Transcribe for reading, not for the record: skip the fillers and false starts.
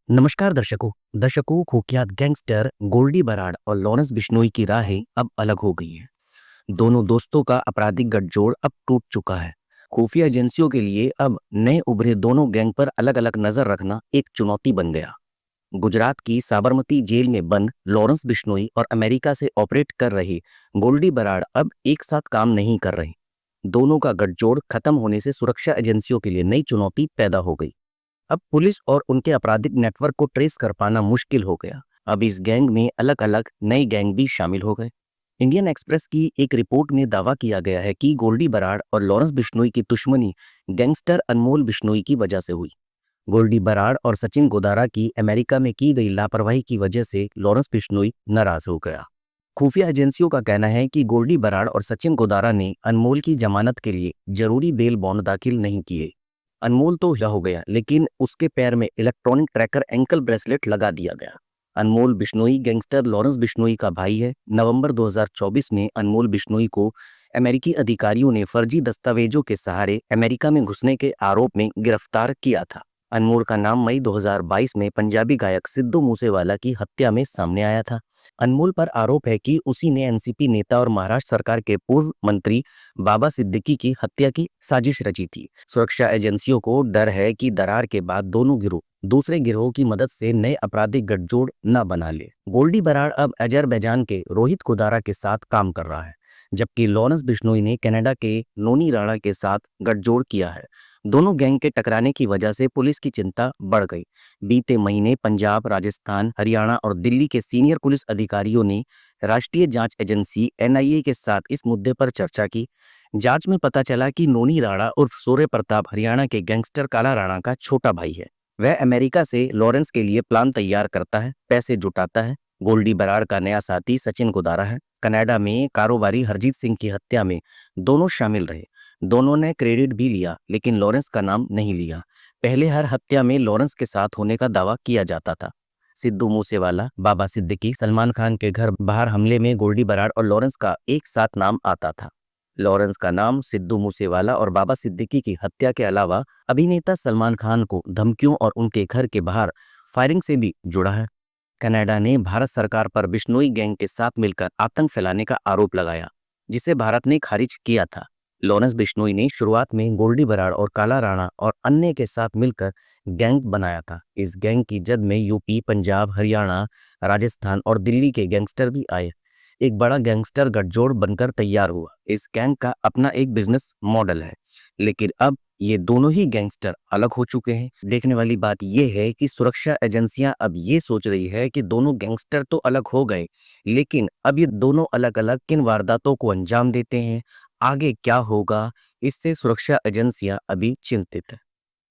नमस्कार दर्शकों। कुख्यात गैंगस्टर गोल्डी बराड़ और लॉरेंस बिश्नोई की राहें अब अलग हो गई हैं। दोनों दोस्तों का आपराधिक गठजोड़ अब टूट चुका है। खुफिया एजेंसियों के लिए अब नए उभरे दोनों गैंग पर अलग अलग नजर रखना एक चुनौती बन गया। गुजरात की साबरमती जेल में बंद लॉरेंस बिश्नोई और अमेरिका से ऑपरेट कर रहे गोल्डी बराड़ अब एक साथ काम नहीं कर रहे। दोनों का गठजोड़ खत्म होने से सुरक्षा एजेंसियों के लिए नई चुनौती पैदा हो गई। अब पुलिस और उनके आपराधिक नेटवर्क को ट्रेस कर पाना मुश्किल हो गया। अब इस गैंग में अलग अलग नए गैंग भी शामिल हो गए। इंडियन एक्सप्रेस की एक रिपोर्ट में दावा किया गया है कि गोल्डी बराड़ और लॉरेंस बिश्नोई की दुश्मनी गैंगस्टर अनमोल बिश्नोई की वजह से हुई। गोल्डी बराड़ और सचिन गोदारा की अमेरिका में की गई लापरवाही की वजह से लॉरेंस बिश्नोई नाराज हो गया। खुफिया एजेंसियों का कहना है कि गोल्डी बराड़ और सचिन गोदारा ने अनमोल की जमानत के लिए जरूरी बेल बॉन्ड दाखिल नहीं किए। अनमोल तो हिला हो गया, लेकिन उसके पैर में इलेक्ट्रॉनिक ट्रैकर एंकल ब्रेसलेट लगा दिया गया। अनमोल बिश्नोई गैंगस्टर लॉरेंस बिश्नोई का भाई है। नवंबर 2024 में अनमोल बिश्नोई को अमेरिकी अधिकारियों ने फर्जी दस्तावेजों के सहारे अमेरिका में घुसने के आरोप में गिरफ्तार किया था। अनमोल का नाम मई 2022 में पंजाबी गायक सिद्धू मूसेवाला की हत्या में सामने आया था। अनमोल पर आरोप है कि उसी ने एनसीपी नेता और महाराष्ट्र सरकार के पूर्व मंत्री बाबा सिद्दीकी की हत्या की साजिश रची थी। सुरक्षा एजेंसियों को डर है कि दरार के बाद दोनों गिरोह दूसरे गिरोह की मदद से नए आपराधिक गठजोड़ न बना ले। गोल्डी बराड़ अब अजरबैजान के रोहित कुदारा के साथ काम कर रहा है, जबकि लॉरेंस बिश्नोई ने कनाडा के नोनी राणा के साथ गठजोड़ किया है। दोनों गैंग के टकराने की वजह से पुलिस की चिंता बढ़ गई। बीते महीने पंजाब, राजस्थान, हरियाणा और दिल्ली के सीनियर पुलिस अधिकारियों ने राष्ट्रीय जांच एजेंसी एनआईए के साथ इस मुद्दे पर चर्चा की। जांच में पता चला कि नोनी राणा उर्फ सूर्य प्रताप हरियाणा के गैंगस्टर काला राणा का छोटा भाई है। वह अमेरिका से लॉरेंस के लिए प्लान तैयार करता है, पैसे जुटाता है। गोल्डी बराड़ का नया साथी सचिन गोदारा है। कनाडा में कारोबारी हरजीत सिंह की हत्या में दोनों शामिल रहे। दोनों ने क्रेडिट भी लिया, लेकिन लॉरेंस का नाम नहीं लिया। पहले हर हत्या में लॉरेंस के साथ होने का दावा किया जाता था। सिद्धू मूसेवाला, बाबा सिद्दीकी, सलमान खान के घर बाहर हमले में गोल्डी बराड़ और लॉरेंस का एक साथ नाम आता था। लॉरेंस का नाम सिद्धू मूसेवाला और बाबा सिद्दीकी की हत्या के अलावा अभिनेता सलमान खान को धमकियों और उनके घर के बाहर फायरिंग से भी जुड़ा है। कनाडा ने भारत सरकार पर बिश्नोई गैंग के साथ मिलकर आतंक फैलाने का आरोप लगाया, जिसे भारत ने खारिज किया था। लॉरेंस बिश्नोई ने शुरुआत में गोल्डी बराड़ और काला राणा और अन्य के साथ मिलकर गैंग बनाया था। इस गैंग की जद में यूपी, पंजाब, हरियाणा, राजस्थान और दिल्ली के गैंगस्टर भी आए। एक बड़ा गैंगस्टर गठजोड़ बनकर तैयार हुआ। इस गैंग का अपना एक बिजनेस मॉडल है, लेकिन अब ये दोनों ही गैंगस्टर अलग हो चुके हैं। देखने वाली बात यह है कि सुरक्षा एजेंसियां अब ये सोच रही है कि दोनों गैंगस्टर तो अलग हो गए, लेकिन अब ये दोनों अलग अलग किन वारदातों को अंजाम देते हैं, आगे क्या होगा, इससे सुरक्षा एजेंसियां अभी चिंतित है।